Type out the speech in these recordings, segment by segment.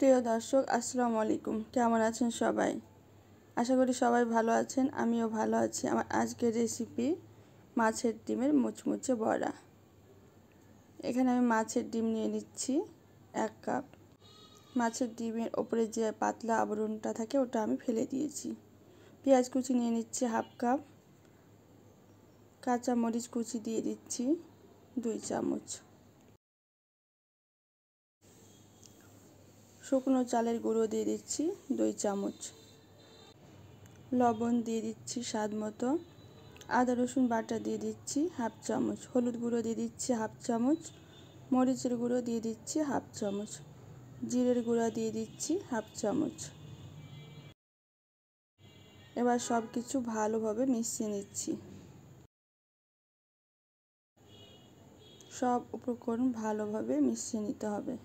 প্রিয় দর্শক, আসসালামু আলাইকুম। কেমন আছেন সবাই? আশা করি সবাই ভালো আছেন। আমিও ভালো আছি। আমার আজকের রেসিপি মাছের ডিমের মুচমুচে বড়া। এখানে আমি মাছের ডিম নিয়ে নিচ্ছি 1 কাপ। মাছের ডিমের ওপরে যে পাতলা আবরণটা থাকে ওটা আমি ফেলে দিয়েছি। পেঁয়াজ কুচি নিয়ে নিচ্ছি 1/2 কাপ। কাঁচা মরিচ কুচি দিয়ে দিচ্ছি 2 চামচ। শুকনো চালের গুঁড়ো দিয়ে দিচ্ছি 2 চামচ। লবণ দিয়ে দিচ্ছি স্বাদ মতো। আদা রসুন বাটা দিয়ে দিচ্ছি 1/2 চামচ। হলুদ গুঁড়ো দিয়ে দিচ্ছি 1/2 চামচ। মরিচের গুঁড়ো দিয়ে দিচ্ছি 1/2 চামচ। জিরের গুঁড়া দিয়ে দিচ্ছি 1/2 চামচ। এবার সব কিছু ভালোভাবে মিশিয়ে নিচ্ছি। সব উপকরণ ভালোভাবে মিশিয়ে নিতে হবে।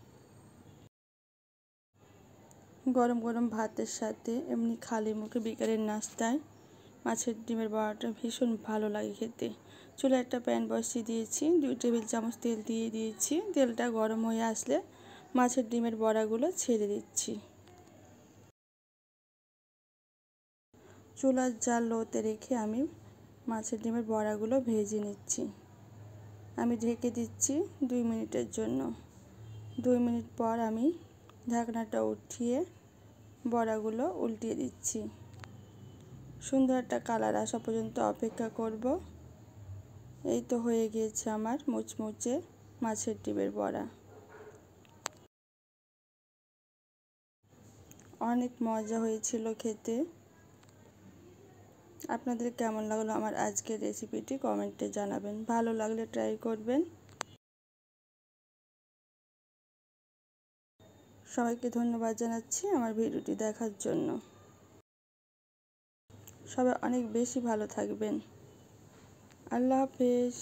গরম গরম ভাতের সাথে এমনি খালি মুখে বিকালের নাস্তায় মাছের ডিমের বড়াটা ভীষণ ভালো লাগে খেতে। চুলায় একটা প্যান বসিয়ে দিয়েছি, 2 টেবিল চামচ তেল দিয়ে দিয়েছি। তেলটা গরম হয়ে আসলে মাছের ডিমের বড়াগুলো ছেড়ে দিচ্ছি। চুলার জাল লোতে রেখে আমি মাছের ডিমের বড়াগুলো ভেজে নিচ্ছি। আমি ঢেকে দিচ্ছি 2 মিনিটের জন্য। 2 মিনিট পর আমি ঢাকনাটা উঠিয়ে বড়াগুলো উল্টিয়ে দিচ্ছি। সুন্দর একটা কালার আসা পর্যন্ত অপেক্ষা করব। এই তো হয়ে গিয়েছে আমার মুচমুচে মাছের ডিমের বড়া। অনেক মজা হয়েছিল খেতে। আপনাদের কেমন লাগলো আমার আজকের রেসিপিটি কমেন্টে জানাবেন। ভালো লাগলে ট্রাই করবেন। সবাইকে ধন্যবাদ জানাচ্ছি আমার ভিডিওটি দেখার জন্য। সবাই অনেক বেশি ভালো থাকবেন। আল্লাহ হাফেজ।